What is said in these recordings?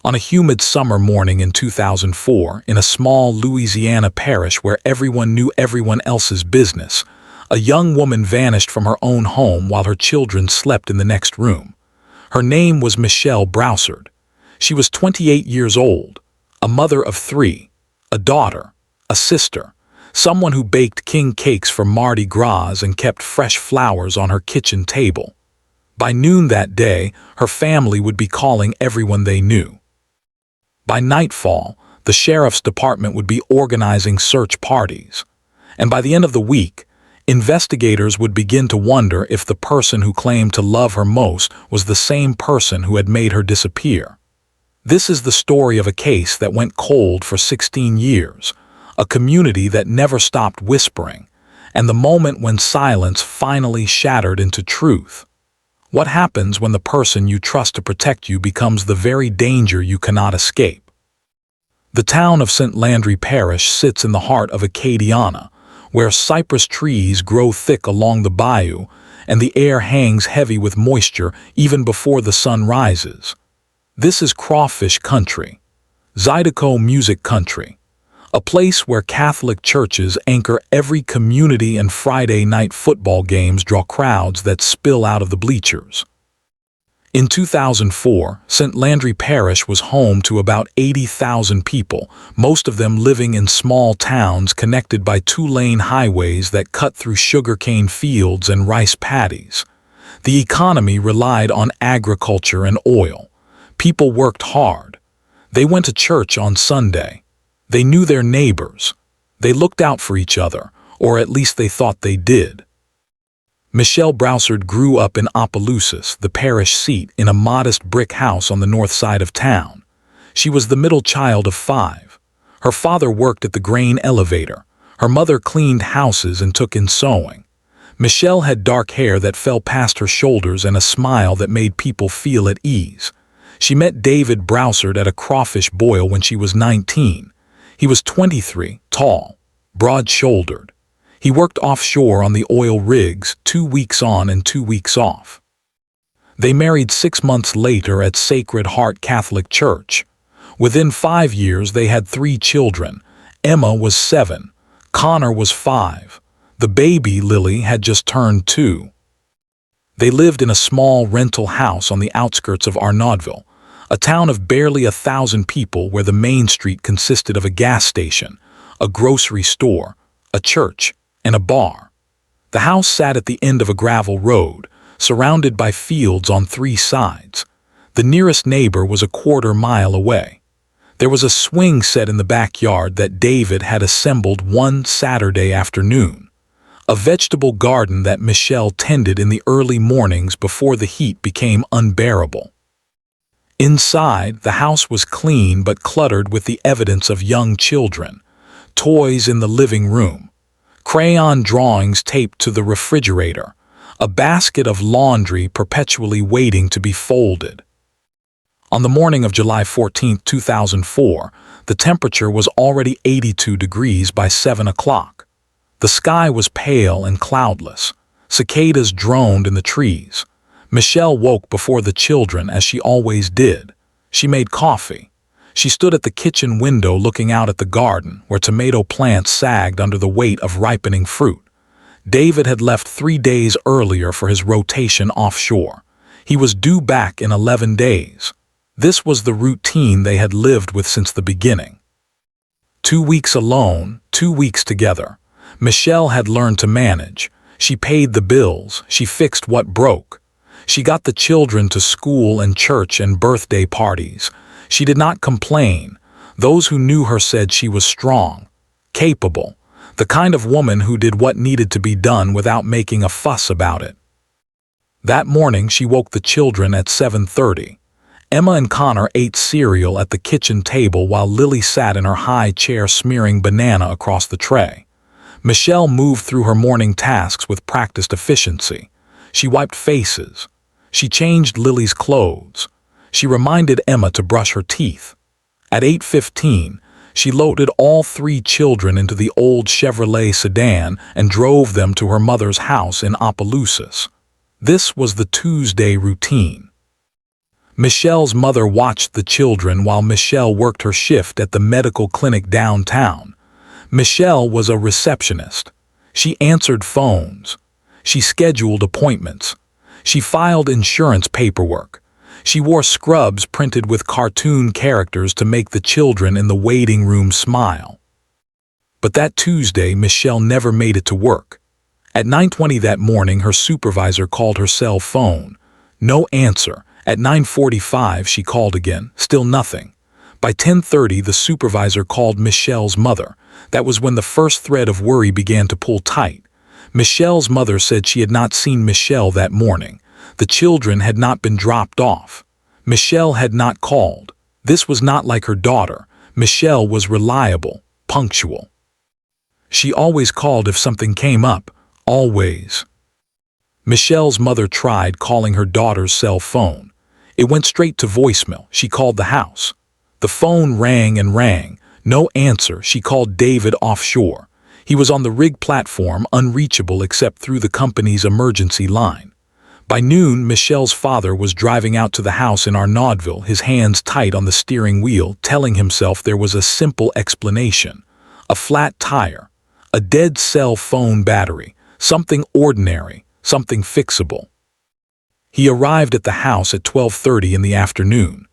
On a humid summer morning in 2004, in a small Louisiana parish where everyone knew everyone else's business, a young woman vanished from her own home while her children slept in the next room. Her name was Broussard. She was 28 years old, a mother of 3, a daughter, a sister, someone who baked king cakes for Mardi Gras and kept fresh flowers on her kitchen table. By noon that day, her family would be calling everyone they knew. By nightfall, the sheriff's department would be organizing search parties. And by the end of the week, investigators would begin to wonder if the person who claimed to love her most was the same person who had made her disappear. This is the story of a case that went cold for 16 years, a community that never stopped whispering, and the moment when silence finally shattered into truth. What happens when the person you trust to protect you becomes the very danger you cannot escape? The town of Landry Parish sits in the heart of Acadiana, where cypress trees grow thick along the bayou and the air hangs heavy with moisture even before the sun rises. This is crawfish country, Zydeco music country, a place where Catholic churches anchor every community and Friday night football games draw crowds that spill out of the bleachers. In 2004, Landry Parish was home to about 80,000 people, most of them living in small towns connected by 2-lane highways that cut through sugarcane fields and rice paddies. The economy relied on agriculture and oil. People worked hard. They went to church on Sunday. They knew their neighbors. They looked out for each other, or at least they thought they did. Broussard grew up in Opelousas, the parish seat, in a modest brick house on the north side of town. She was the middle child of 5. Her father worked at the grain elevator. Her mother cleaned houses and took in sewing. Michelle had dark hair that fell past her shoulders and a smile that made people feel at ease. She met David Broussard at a crawfish boil when she was 19. He was 23, tall, broad-shouldered. He worked offshore on the oil rigs, 2 weeks on and 2 weeks off. They married 6 months later at Sacred Heart Catholic Church. Within 5 years, they had 3 children. Emma was 7. Connor was 5. The baby, Lily, had just turned 2. They lived in a small rental house on the outskirts of Arnaudville, a town of barely 1,000 people where the main street consisted of a gas station, a grocery store, a church, and a bar. The house sat at the end of a gravel road, surrounded by fields on 3 sides. The nearest neighbor was a quarter mile away. There was a swing set in the backyard that David had assembled one Saturday afternoon, a vegetable garden that Michelle tended in the early mornings before the heat became unbearable. Inside, the house was clean but cluttered with the evidence of young children, toys in the living room, crayon drawings taped to the refrigerator, a basket of laundry perpetually waiting to be folded. On the morning of July 14, 2004, the temperature was already 82 degrees by 7 o'clock. The sky was pale and cloudless. Cicadas droned in the trees. Michelle woke before the children, as she always did. She made coffee. She stood at the kitchen window looking out at the garden, where tomato plants sagged under the weight of ripening fruit. David had left 3 days earlier for his rotation offshore. He was due back in 11 days. This was the routine they had lived with since the beginning. 2 weeks alone, 2 weeks together. Michelle had learned to manage. She paid the bills. She fixed what broke. She got the children to school and church and birthday parties. She did not complain. Those who knew her said she was strong, capable, the kind of woman who did what needed to be done without making a fuss about it. That morning, she woke the children at 7:30. Emma and Connor ate cereal at the kitchen table while Lily sat in her high chair smearing banana across the tray. Michelle moved through her morning tasks with practiced efficiency. She wiped faces. She changed Lily's clothes. She reminded Emma to brush her teeth. At 8:15, she loaded all 3 children into the old Chevrolet sedan and drove them to her mother's house in Opelousas. This was the Tuesday routine. Michelle's mother watched the children while Michelle worked her shift at the medical clinic downtown. Michelle was a receptionist. She answered phones. She scheduled appointments. She filed insurance paperwork. She wore scrubs printed with cartoon characters to make the children in the waiting room smile. But that Tuesday, Michelle never made it to work. At 9:20 that morning, her supervisor called her cell phone. No answer. At 9:45, she called again. Still nothing. By 10:30, the supervisor called Michelle's mother. That was when the first thread of worry began to pull tight. Michelle's mother said she had not seen Michelle that morning. The children had not been dropped off. Michelle had not called. This was not like her daughter. Michelle was reliable, punctual. She always called if something came up. Always. Michelle's mother tried calling her daughter's cell phone. It went straight to voicemail. She called the house. The phone rang and rang. No answer. She called David offshore. He was on the rig platform, unreachable except through the company's emergency line. By noon, Michelle's father was driving out to the house in Arnaudville, his hands tight on the steering wheel, telling himself there was a simple explanation. A flat tire. A dead cell phone battery. Something ordinary. Something fixable. He arrived at the house at 12:30 in the afternoon.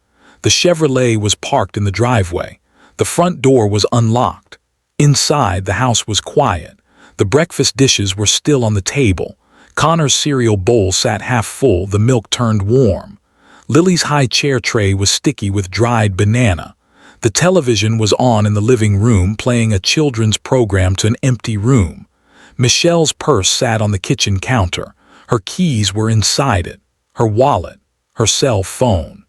The Chevrolet was parked in the driveway. The front door was unlocked. Inside, the house was quiet. The breakfast dishes were still on the table. Connor's cereal bowl sat half full, the milk turned warm. Lily's high chair tray was sticky with dried banana. The television was on in the living room, playing a children's program to an empty room. Michelle's purse sat on the kitchen counter. Her keys were inside it. Her wallet. Her cell phone.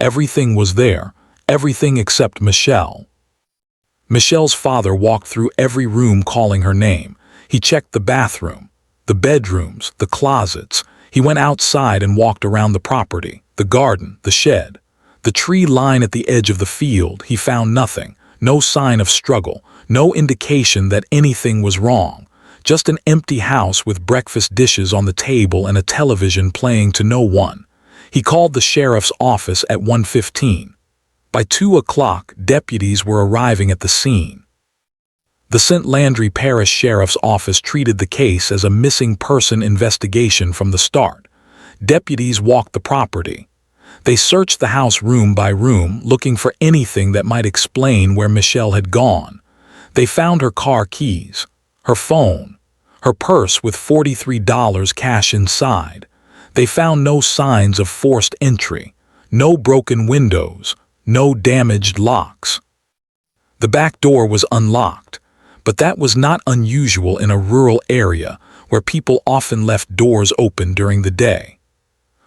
Everything was there. Everything except Michelle. Michelle's father walked through every room calling her name. He checked the bathroom, the bedrooms, the closets. He went outside and walked around the property, the garden, the shed. The tree line at the edge of the field. He found nothing. No sign of struggle. No indication that anything was wrong. Just an empty house with breakfast dishes on the table and a television playing to no one. He called the sheriff's office at 1:15. By 2 o'clock, deputies were arriving at the scene. The St. Landry Parish Sheriff's Office treated the case as a missing person investigation from the start. Deputies walked the property. They searched the house room by room, looking for anything that might explain where Michelle had gone. They found her car keys, her phone, her purse with $43 cash inside. They found no signs of forced entry, no broken windows, no damaged locks. The back door was unlocked, but that was not unusual in a rural area where people often left doors open during the day.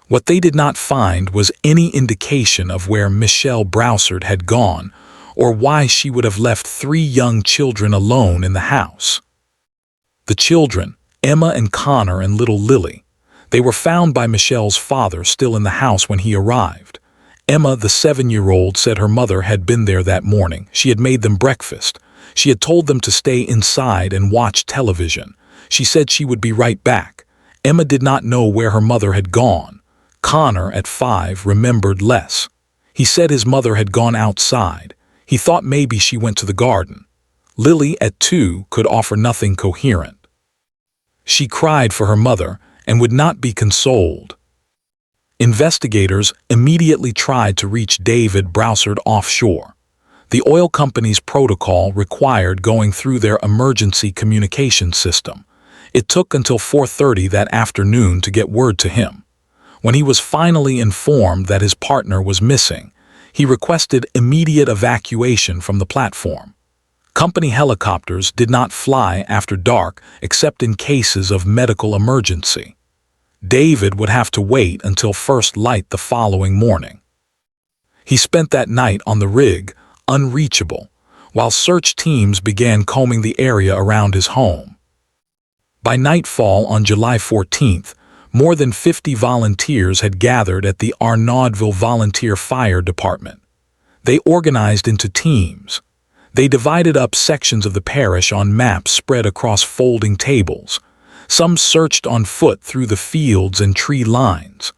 What they did not find was any indication of where Michelle Broussard had gone or why she would have left 3 young children alone in the house. The children, Emma and Connor and little Lily, they were found by Michelle's father still in the house when he arrived. Emma, the 7-year-old, said her mother had been there that morning. She had made them breakfast. She had told them to stay inside and watch television. She said she would be right back. Emma did not know where her mother had gone. Connor, at 5, remembered less. He said his mother had gone outside. He thought maybe she went to the garden. Lily, at 2, could offer nothing coherent. She cried for her mother and would not be consoled. Investigators immediately tried to reach David Broussard offshore. The oil company's protocol required going through their emergency communication system. It took until 4:30 that afternoon to get word to him. When he was finally informed that his partner was missing, he requested immediate evacuation from the platform. Company helicopters did not fly after dark except in cases of medical emergency. David would have to wait until first light the following morning. He spent that night on the rig, unreachable, while search teams began combing the area around his home. By nightfall on July 14th, more than 50 volunteers had gathered at the Arnaudville Volunteer Fire Department. They organized into teams. They divided up sections of the parish on maps spread across folding tables. Some searched on foot through the fields and tree lines.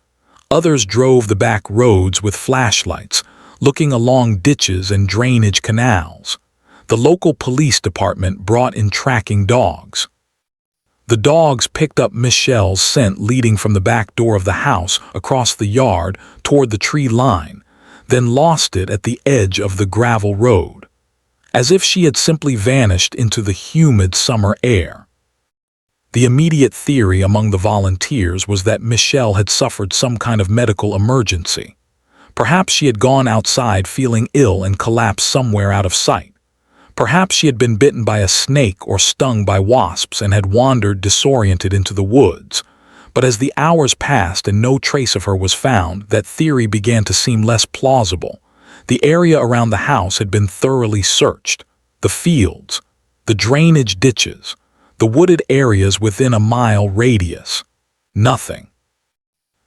Others drove the back roads with flashlights, looking along ditches and drainage canals. The local police department brought in tracking dogs. The dogs picked up Michelle's scent leading from the back door of the house across the yard toward the tree line, then lost it at the edge of the gravel road, as if she had simply vanished into the humid summer air. The immediate theory among the volunteers was that Michelle had suffered some kind of medical emergency. Perhaps she had gone outside feeling ill and collapsed somewhere out of sight. Perhaps she had been bitten by a snake or stung by wasps and had wandered disoriented into the woods. But as the hours passed and no trace of her was found, that theory began to seem less plausible. The area around the house had been thoroughly searched. The fields, the drainage ditches, the wooded areas within a mile radius. Nothing.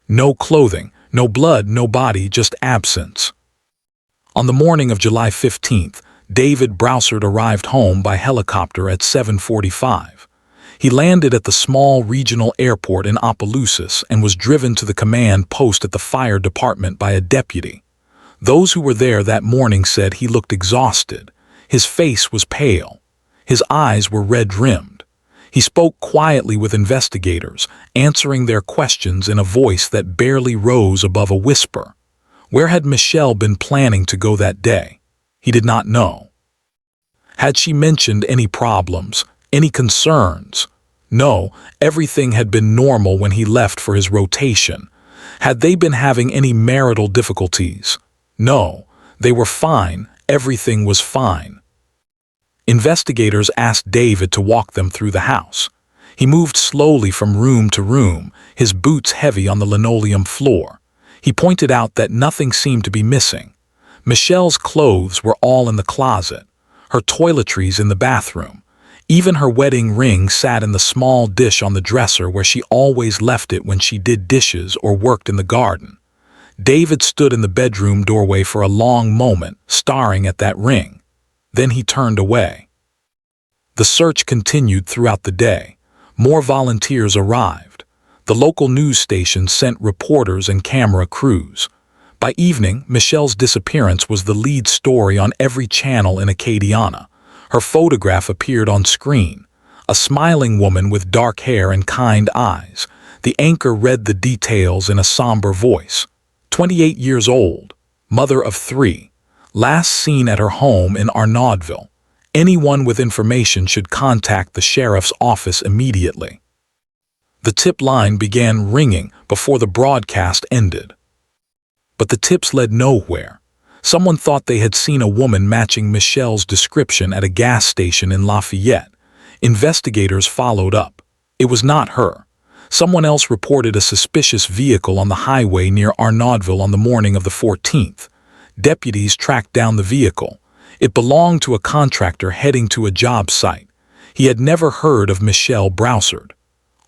No clothing, no blood, no body, just absence. On the morning of July 15th, David Broussard arrived home by helicopter at 7:45. He landed at the small regional airport in Opelousas and was driven to the command post at the fire department by a deputy. Those who were there that morning said he looked exhausted. His face was pale. His eyes were red-rimmed. He spoke quietly with investigators, answering their questions in a voice that barely rose above a whisper. Where had Michelle been planning to go that day? He did not know. Had she mentioned any problems, any concerns? No, everything had been normal when he left for his rotation. Had they been having any marital difficulties? No, they were fine. Everything was fine. Investigators asked David to walk them through the house. He moved slowly from room to room, his boots heavy on the linoleum floor. He pointed out that nothing seemed to be missing. Michelle's clothes were all in the closet, her toiletries in the bathroom. Even her wedding ring sat in the small dish on the dresser where she always left it when she did dishes or worked in the garden. David stood in the bedroom doorway for a long moment, staring at that ring. Then he turned away. The search continued throughout the day. More volunteers arrived. The local news station sent reporters and camera crews. By evening, Michelle's disappearance was the lead story on every channel in Acadiana. Her photograph appeared on screen. A smiling woman with dark hair and kind eyes. The anchor read the details in a somber voice. 28 years old, mother of 3, last seen at her home in Arnaudville. Anyone with information should contact the sheriff's office immediately. The tip line began ringing before the broadcast ended. But the tips led nowhere. Someone thought they had seen a woman matching Michelle's description at a gas station in Lafayette. Investigators followed up. It was not her. Someone else reported a suspicious vehicle on the highway near Arnaudville on the morning of the 14th. Deputies tracked down the vehicle. It belonged to a contractor heading to a job site. He had never heard of Michelle Broussard.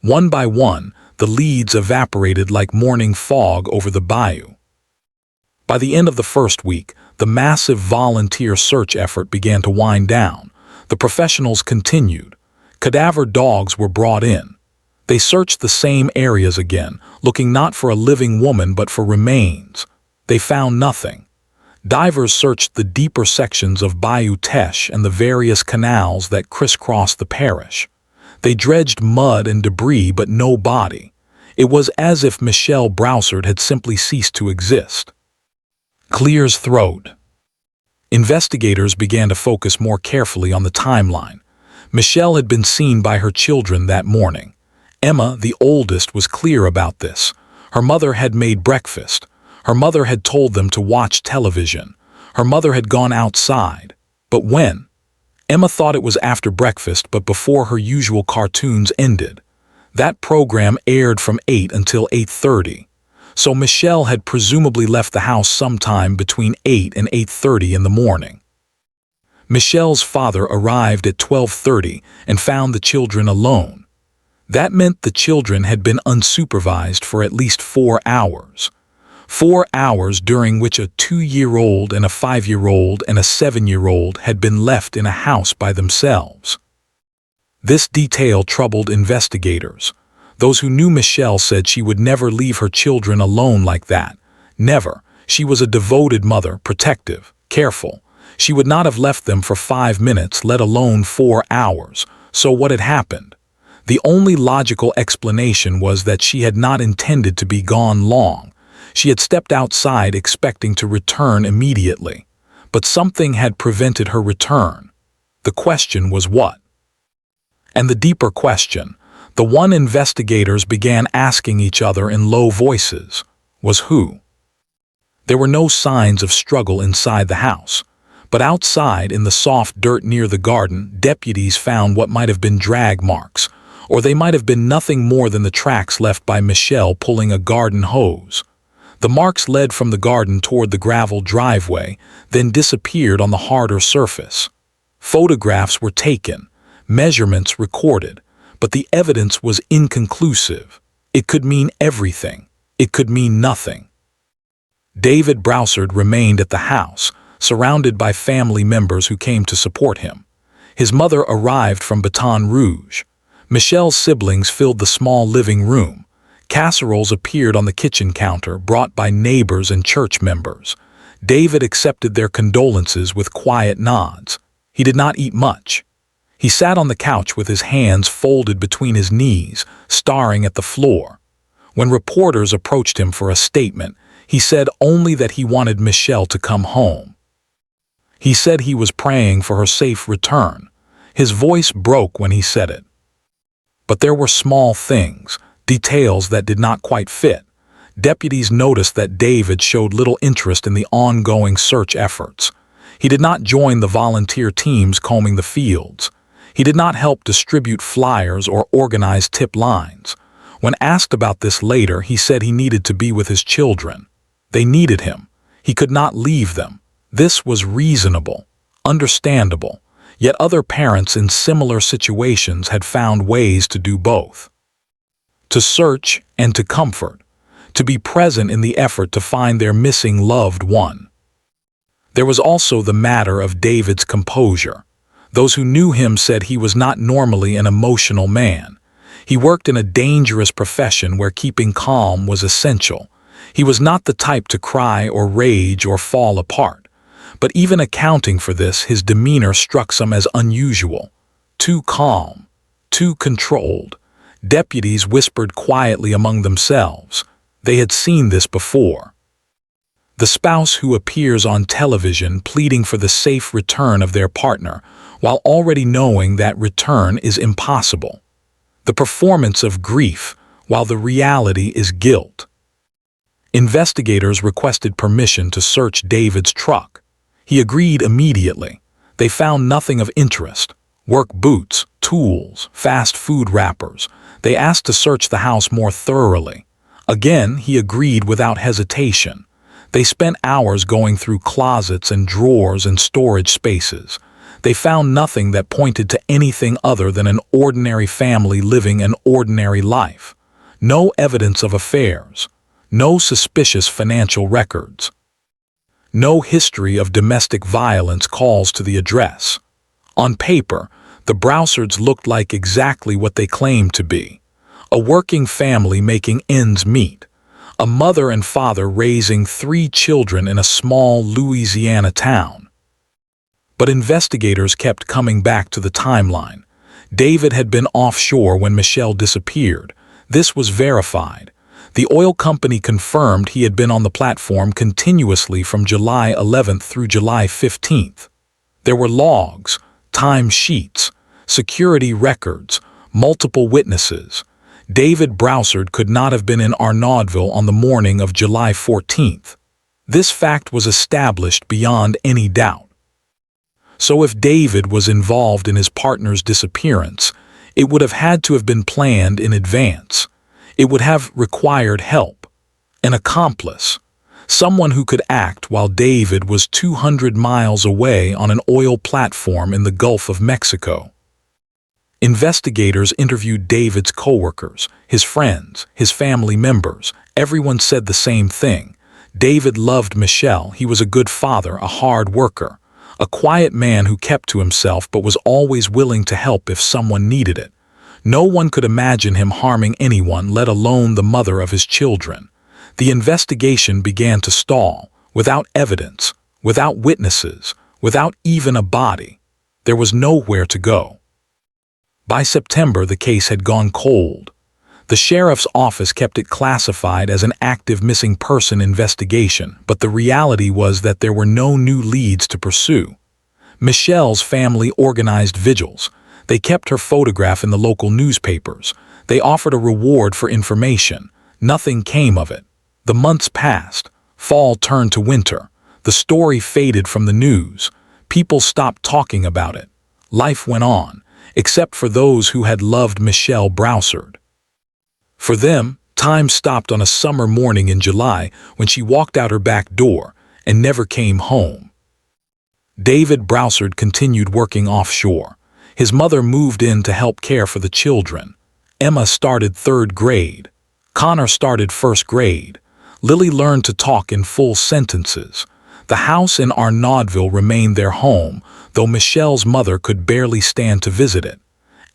One by one, the leads evaporated like morning fog over the bayou. By the end of the first week, the massive volunteer search effort began to wind down. The professionals continued. Cadaver dogs were brought in. They searched the same areas again, looking not for a living woman but for remains. They found nothing. Divers searched the deeper sections of Bayou Teche and the various canals that crisscrossed the parish. They dredged mud and debris but no body. It was as if Michelle Broussard had simply ceased to exist. Clear's throat. Investigators began to focus more carefully on the timeline. Michelle had been seen by her children that morning. Emma, the oldest, was clear about this. Her mother had made breakfast. Her mother had told them to watch television. Her mother had gone outside. But when? Emma thought it was after breakfast, but before her usual cartoons ended. That program aired from 8 until 8:30. So Michelle had presumably left the house sometime between 8 and 8:30 in the morning. Michelle's father arrived at 12:30 and found the children alone. That meant the children had been unsupervised for at least 4 hours. 4 hours during which a 2-year-old and a 5-year-old and a 7-year-old had been left in a house by themselves. This detail troubled investigators. Those who knew Michelle said she would never leave her children alone like that. Never. She was a devoted mother, protective, careful. She would not have left them for 5 minutes, let alone 4 hours. So what had happened? The only logical explanation was that she had not intended to be gone long. She had stepped outside expecting to return immediately. But something had prevented her return. The question was what? And the deeper question, the one investigators began asking each other in low voices, was who? There were no signs of struggle inside the house, but outside in the soft dirt near the garden, deputies found what might have been drag marks, or they might have been nothing more than the tracks left by Michelle pulling a garden hose. The marks led from the garden toward the gravel driveway, then disappeared on the harder surface. Photographs were taken, measurements recorded, but the evidence was inconclusive. It could mean everything. It could mean nothing. David Broussard remained at the house, surrounded by family members who came to support him. His mother arrived from Baton Rouge. Michelle's siblings filled the small living room. Casseroles appeared on the kitchen counter, brought by neighbors and church members. David accepted their condolences with quiet nods. He did not eat much. He sat on the couch with his hands folded between his knees, staring at the floor. When reporters approached him for a statement, he said only that he wanted Michelle to come home. He said he was praying for her safe return. His voice broke when he said it. But there were small things, details that did not quite fit. Deputies noticed that David showed little interest in the ongoing search efforts. He did not join the volunteer teams combing the fields. He did not help distribute flyers or organize tip lines. When asked about this later, he said he needed to be with his children. They needed him. He could not leave them. This was reasonable, understandable, yet other parents in similar situations had found ways to do both. To search and to comfort, to be present in the effort to find their missing loved one. There was also the matter of David's composure. Those who knew him said he was not normally an emotional man. He worked in a dangerous profession where keeping calm was essential. He was not the type to cry or rage or fall apart. But even accounting for this, his demeanor struck some as unusual. Too calm, too controlled. Deputies whispered quietly among themselves. They had seen this before. The spouse who appears on television pleading for the safe return of their partner, while already knowing that return is impossible. The performance of grief, while the reality is guilt. Investigators requested permission to search David's truck. He agreed immediately. They found nothing of interest. Work boots, tools, fast food wrappers. They asked to search the house more thoroughly. Again, he agreed without hesitation. They spent hours going through closets and drawers and storage spaces. They found nothing that pointed to anything other than an ordinary family living an ordinary life. No evidence of affairs. No suspicious financial records. No history of domestic violence calls to the address. On paper, the Broussards looked like exactly what they claimed to be. A working family making ends meet. A mother and father raising 3 children in a small Louisiana town. But investigators kept coming back to the timeline. David had been offshore when Michelle disappeared. This was verified. The oil company confirmed he had been on the platform continuously from July 11th through July 15th. There were logs, time sheets, security records, multiple witnesses. David Broussard could not have been in Arnaudville on the morning of July 14th. This fact was established beyond any doubt. So if David was involved in his partner's disappearance, it would have had to have been planned in advance. It would have required help, an accomplice, someone who could act while David was 200 miles away on an oil platform in the Gulf of Mexico. Investigators interviewed David's coworkers, his friends, his family members. Everyone said the same thing. David loved Michelle. He was a good father, a hard worker, a quiet man who kept to himself but was always willing to help if someone needed it. No one could imagine him harming anyone, let alone the mother of his children. The investigation began to stall, without evidence, without witnesses, without even a body. There was nowhere to go. By September, the case had gone cold. The sheriff's office kept it classified as an active missing person investigation, but the reality was that there were no new leads to pursue. Michelle's family organized vigils. They kept her photograph in the local newspapers. They offered a reward for information. Nothing came of it. The months passed. Fall turned to winter. The story faded from the news. People stopped talking about it. Life went on, except for those who had loved Michelle Broussard. For them, time stopped on a summer morning in July when she walked out her back door and never came home. David Broussard continued working offshore. His mother moved in to help care for the children. Emma started 3rd grade. Connor started 1st grade. Lily learned to talk in full sentences. The house in Arnaudville remained their home, though Michelle's mother could barely stand to visit it.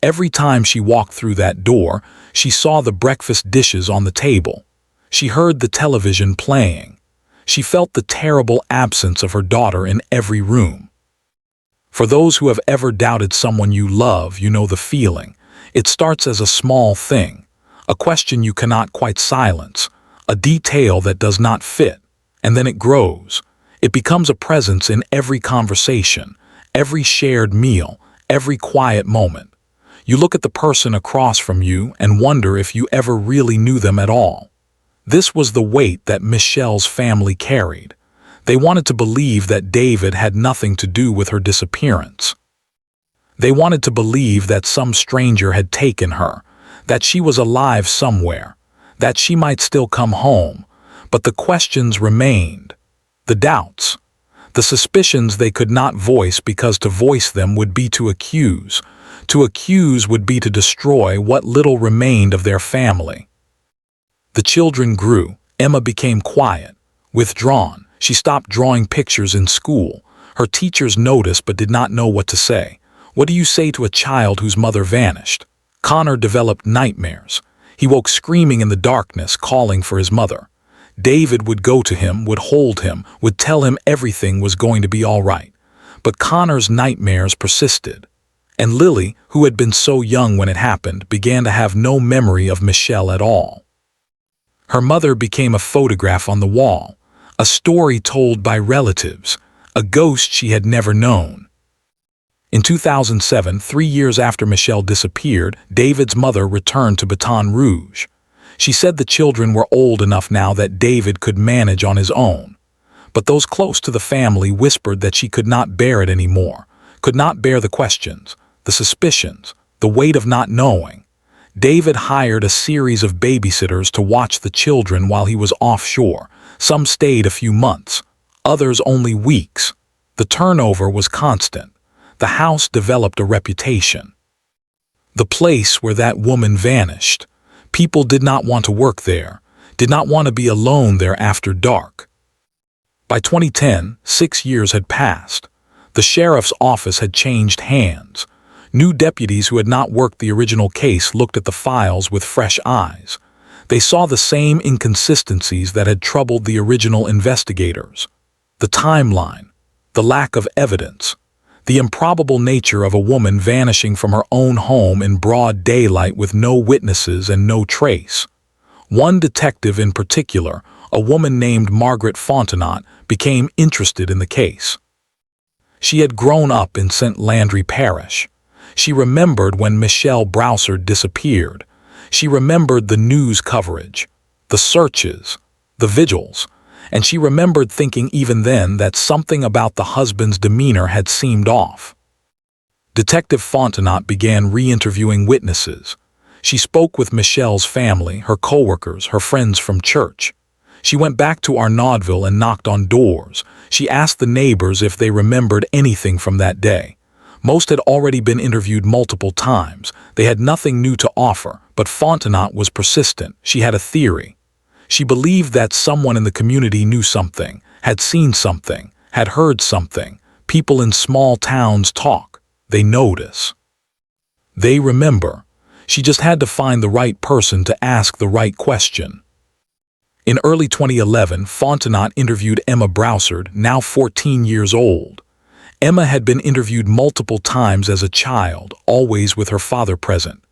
Every time she walked through that door, she saw the breakfast dishes on the table. She heard the television playing. She felt the terrible absence of her daughter in every room. For those who have ever doubted someone you love, you know the feeling. It starts as a small thing, a question you cannot quite silence, a detail that does not fit, and then it grows. It becomes a presence in every conversation, every shared meal, every quiet moment. You look at the person across from you and wonder if you ever really knew them at all. This was the weight that Michelle's family carried. They wanted to believe that David had nothing to do with her disappearance. They wanted to believe that some stranger had taken her, that she was alive somewhere, that she might still come home. But the questions remained, the doubts, the suspicions they could not voice because to voice them would be to accuse. To accuse would be to destroy what little remained of their family. The children grew. Emma became quiet, withdrawn. She stopped drawing pictures in school. Her teachers noticed but did not know what to say. What do you say to a child whose mother vanished? Connor developed nightmares. He woke screaming in the darkness, calling for his mother. David would go to him, would hold him, would tell him everything was going to be all right. But Connor's nightmares persisted. And Lily, who had been so young when it happened, began to have no memory of Michelle at all. Her mother became a photograph on the wall, a story told by relatives, a ghost she had never known. In 2007, 3 years after Michelle disappeared, David's mother returned to Baton Rouge. She said the children were old enough now that David could manage on his own. But those close to the family whispered that she could not bear it anymore, could not bear the questions, the suspicions, the weight of not knowing. David hired a series of babysitters to watch the children while he was offshore. Some stayed a few months, others only weeks. The turnover was constant. The house developed a reputation. The place where that woman vanished. People did not want to work there, did not want to be alone there after dark. By 2010, 6 years had passed. The sheriff's office had changed hands. New deputies who had not worked the original case looked at the files with fresh eyes. They saw the same inconsistencies that had troubled the original investigators. The timeline, the lack of evidence, the improbable nature of a woman vanishing from her own home in broad daylight with no witnesses and no trace. One detective in particular, a woman named Margaret Fontenot, became interested in the case. She had grown up in St. Landry Parish. She remembered when Michelle Broussard disappeared. She remembered the news coverage, the searches, the vigils, and she remembered thinking even then that something about the husband's demeanor had seemed off. Detective Fontenot began re-interviewing witnesses. She spoke with Michelle's family, her co-workers, her friends from church. She went back to Arnaudville and knocked on doors. She asked the neighbors if they remembered anything from that day. Most had already been interviewed multiple times. They had nothing new to offer, but Fontenot was persistent. She had a theory. She believed that someone in the community knew something, had seen something, had heard something. People in small towns talk. They notice. They remember. She just had to find the right person to ask the right question. In early 2011, Fontenot interviewed Emma Broussard, now 14 years old. Emma had been interviewed multiple times as a child, always with her father present.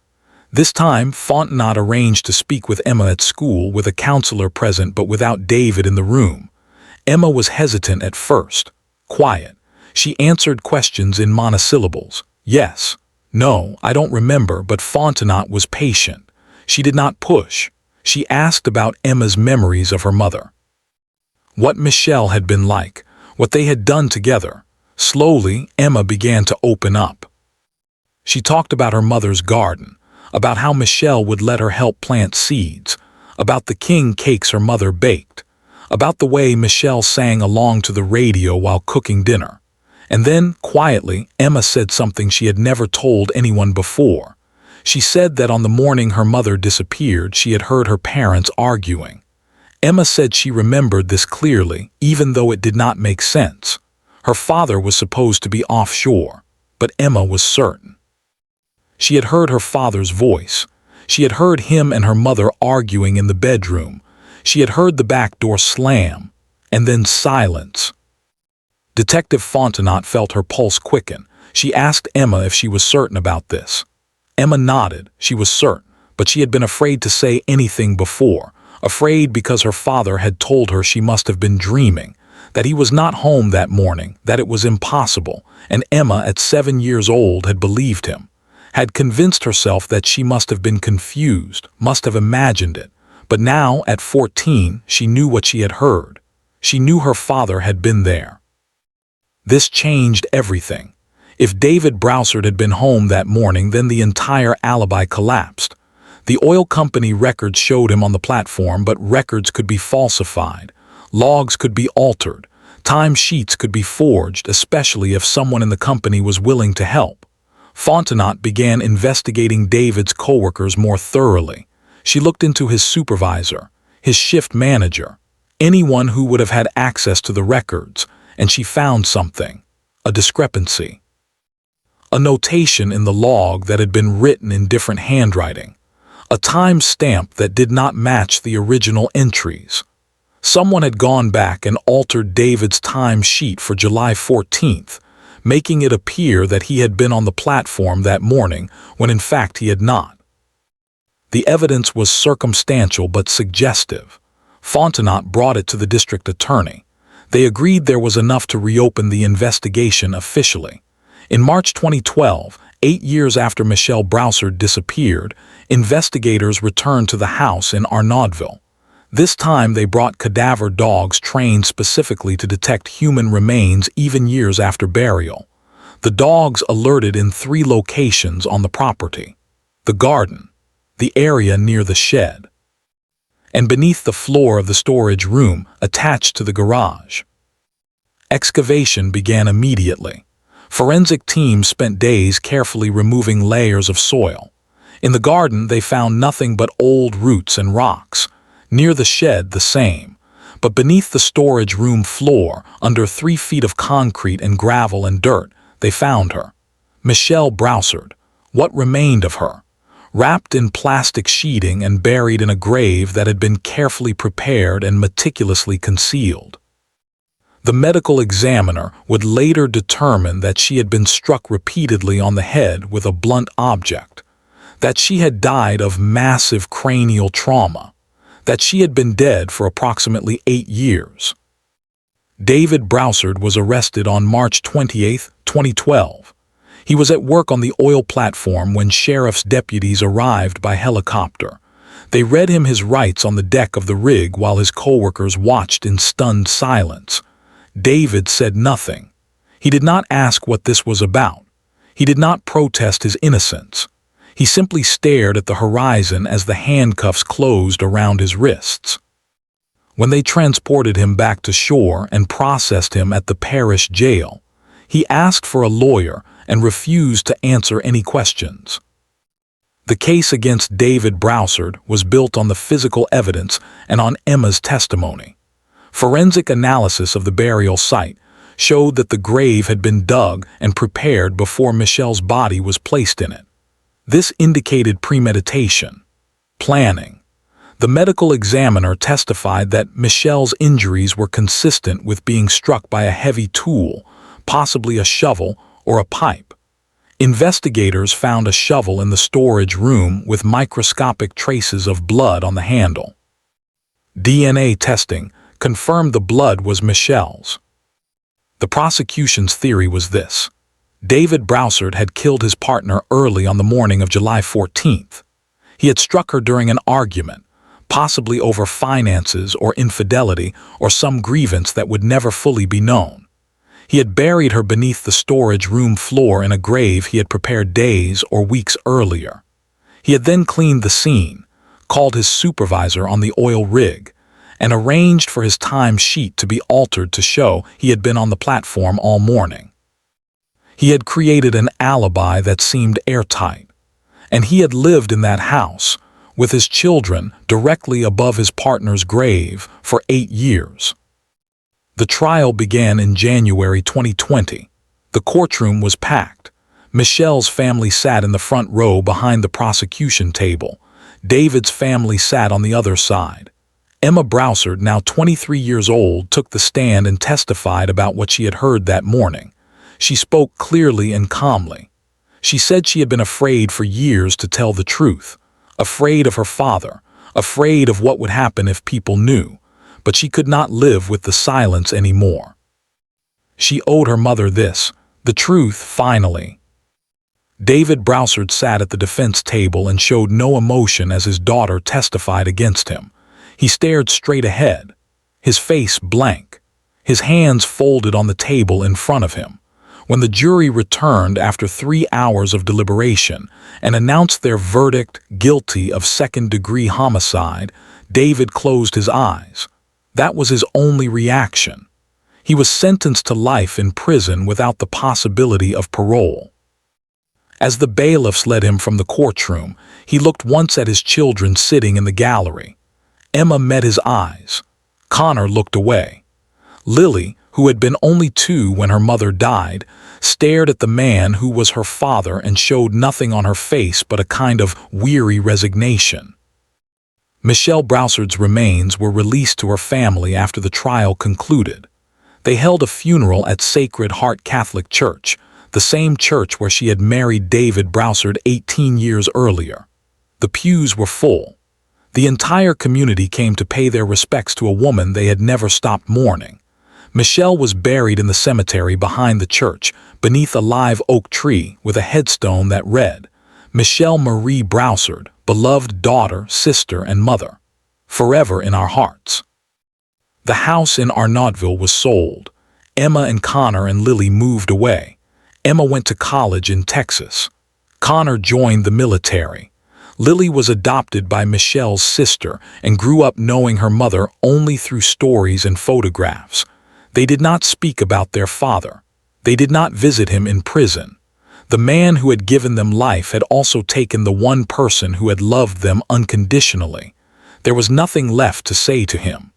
This time, Fontenot arranged to speak with Emma at school with a counselor present but without David in the room. Emma was hesitant at first, quiet. She answered questions in monosyllables. Yes, no, I don't remember, but Fontenot was patient. She did not push. She asked about Emma's memories of her mother. What Michelle had been like, what they had done together. Slowly, Emma began to open up. She talked about her mother's garden, about how Michelle would let her help plant seeds, about the king cakes her mother baked, about the way Michelle sang along to the radio while cooking dinner. And then, quietly, Emma said something she had never told anyone before. She said that on the morning her mother disappeared, she had heard her parents arguing. Emma said she remembered this clearly, even though it did not make sense. Her father was supposed to be offshore, but Emma was certain. She had heard her father's voice. She had heard him and her mother arguing in the bedroom. She had heard the back door slam, and then silence. Detective Fontenot felt her pulse quicken. She asked Emma if she was certain about this. Emma nodded. She was certain, but she had been afraid to say anything before, afraid because her father had told her she must have been dreaming, that he was not home that morning, that it was impossible, and Emma, at 7 years old, had believed him, had convinced herself that she must have been confused, must have imagined it. But now, at 14, she knew what she had heard. She knew her father had been there. This changed everything. If David Broussard had been home that morning, then the entire alibi collapsed. The oil company records showed him on the platform, but records could be falsified. Logs could be altered. Time sheets could be forged, especially if someone in the company was willing to help. Fontenot began investigating David's coworkers more thoroughly. She looked into his supervisor, his shift manager, anyone who would have had access to the records, and she found something, a discrepancy. A notation in the log that had been written in different handwriting, a time stamp that did not match the original entries. Someone had gone back and altered David's time sheet for July 14th, making it appear that he had been on the platform that morning when in fact he had not. The evidence was circumstantial but suggestive. Fontenot brought it to the district attorney. They agreed there was enough to reopen the investigation officially. In March 2012, 8 years after Michelle Broussard disappeared, investigators returned to the house in Arnaudville. This time they brought cadaver dogs trained specifically to detect human remains even years after burial. The dogs alerted in 3 locations on the property: the garden, the area near the shed, and beneath the floor of the storage room attached to the garage. Excavation began immediately. Forensic teams spent days carefully removing layers of soil. In the garden, they found nothing but old roots and rocks. Near the shed, the same. But beneath the storage room floor, under 3 feet of concrete and gravel and dirt, they found her. Michelle Broussard. What remained of her? Wrapped in plastic sheeting and buried in a grave that had been carefully prepared and meticulously concealed. The medical examiner would later determine that she had been struck repeatedly on the head with a blunt object, that she had died of massive cranial trauma, that she had been dead for approximately 8 years. David Broussard was arrested on March 28, 2012. He was at work on the oil platform when sheriff's deputies arrived by helicopter. They read him his rights on the deck of the rig while his coworkers watched in stunned silence. David said nothing. He did not ask what this was about. He did not protest his innocence. He simply stared at the horizon as the handcuffs closed around his wrists. When they transported him back to shore and processed him at the parish jail, he asked for a lawyer and refused to answer any questions. The case against David Broussard was built on the physical evidence and on Emma's testimony. Forensic analysis of the burial site showed that the grave had been dug and prepared before Michelle's body was placed in it. This indicated premeditation, planning. The medical examiner testified that Michelle's injuries were consistent with being struck by a heavy tool, possibly a shovel or a pipe. Investigators found a shovel in the storage room with microscopic traces of blood on the handle. DNA testing confirmed the blood was Michelle's. The prosecution's theory was this: David Broussard had killed his partner early on the morning of July 14th. He had struck her during an argument, possibly over finances or infidelity or some grievance that would never fully be known. He had buried her beneath the storage room floor in a grave he had prepared days or weeks earlier. He had then cleaned the scene, called his supervisor on the oil rig, and arranged for his time sheet to be altered to show he had been on the platform all morning. He had created an alibi that seemed airtight, and he had lived in that house, with his children directly above his partner's grave, for 8 years. The trial began in January 2020. The courtroom was packed. Michelle's family sat in the front row behind the prosecution table. David's family sat on the other side. Emma Broussard, now 23 years old, took the stand and testified about what she had heard that morning. She spoke clearly and calmly. She said she had been afraid for years to tell the truth, afraid of her father, afraid of what would happen if people knew, but she could not live with the silence anymore. She owed her mother this, the truth, finally. David Broussard sat at the defense table and showed no emotion as his daughter testified against him. He stared straight ahead, his face blank, his hands folded on the table in front of him. When the jury returned after 3 hours of deliberation and announced their verdict guilty of second-degree homicide, David closed his eyes. That was his only reaction. He was sentenced to life in prison without the possibility of parole. As the bailiffs led him from the courtroom, he looked once at his children sitting in the gallery. Emma met his eyes. Connor looked away. Lily, who had been only 2 when her mother died, stared at the man who was her father and showed nothing on her face but a kind of weary resignation. Michelle Broussard's remains were released to her family after the trial concluded. They held a funeral at Sacred Heart Catholic Church, the same church where she had married David Broussard 18 years earlier. The pews were full. The entire community came to pay their respects to a woman they had never stopped mourning. Michelle was buried in the cemetery behind the church, beneath a live oak tree with a headstone that read, "Michelle Marie Broussard, beloved daughter, sister, and mother, forever in our hearts." The house in Arnaudtville was sold. Emma and Connor and Lily moved away. Emma went to college in Texas. Connor joined the military. Lily was adopted by Michelle's sister and grew up knowing her mother only through stories and photographs. They did not speak about their father. They did not visit him in prison. The man who had given them life had also taken the one person who had loved them unconditionally. There was nothing left to say to him.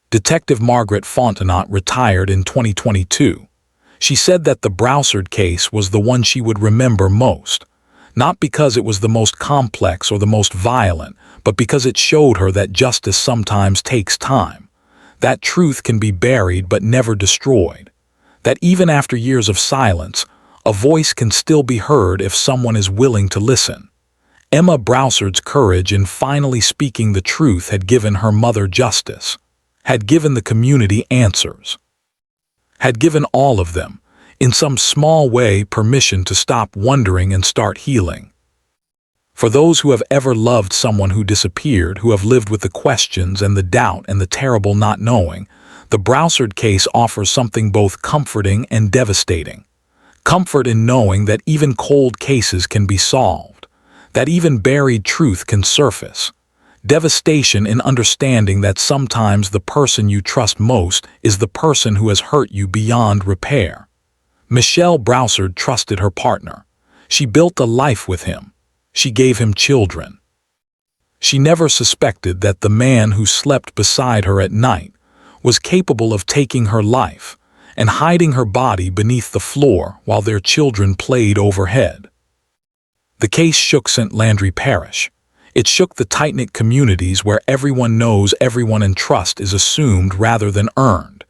Detective Margaret Fontenot retired in 2022. She said that the Broussard case was the one she would remember most, not because it was the most complex or the most violent, but because it showed her that justice sometimes takes time, that truth can be buried but never destroyed, that even after years of silence, a voice can still be heard if someone is willing to listen. Emma Broussard's courage in finally speaking the truth had given her mother justice, had given the community answers, had given all of them, in some small way, permission to stop wondering and start healing. For those who have ever loved someone who disappeared, who have lived with the questions and the doubt and the terrible not knowing, the Broussard case offers something both comforting and devastating. Comfort in knowing that even cold cases can be solved, that even buried truth can surface. Devastation in understanding that sometimes the person you trust most is the person who has hurt you beyond repair. Michelle Broussard trusted her partner. She built a life with him. She gave him children. She never suspected that the man who slept beside her at night was capable of taking her life and hiding her body beneath the floor while their children played overhead. The case shook St. Landry Parish. It shook the tight-knit communities where everyone knows everyone and trust is assumed rather than earned.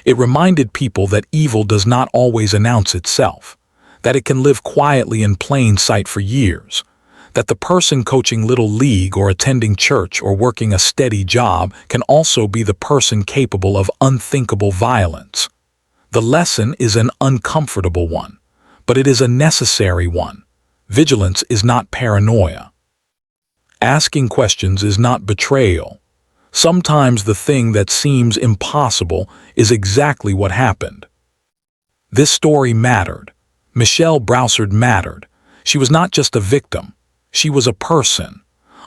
It reminded people that evil does not always announce itself, that it can live quietly in plain sight for years, that the person coaching Little League or attending church or working a steady job can also be the person capable of unthinkable violence. The lesson is an uncomfortable one, but it is a necessary one. Vigilance is not paranoia. Asking questions is not betrayal. Sometimes the thing that seems impossible is exactly what happened. This story mattered. Michelle Broussard mattered. She was not just a victim. She was a person.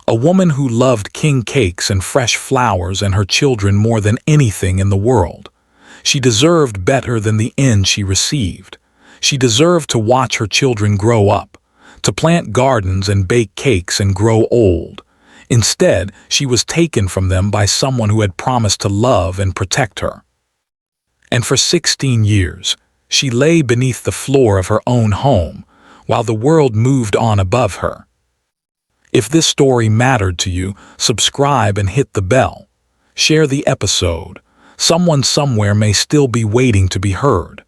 A woman who loved king cakes and fresh flowers and her children more than anything in the world. She deserved better than the end she received. She deserved to watch her children grow up, to plant gardens and bake cakes and grow old. Instead, she was taken from them by someone who had promised to love and protect her. And for 16 years, she lay beneath the floor of her own home, while the world moved on above her. If this story mattered to you, subscribe and hit the bell. Share the episode. Someone somewhere may still be waiting to be heard.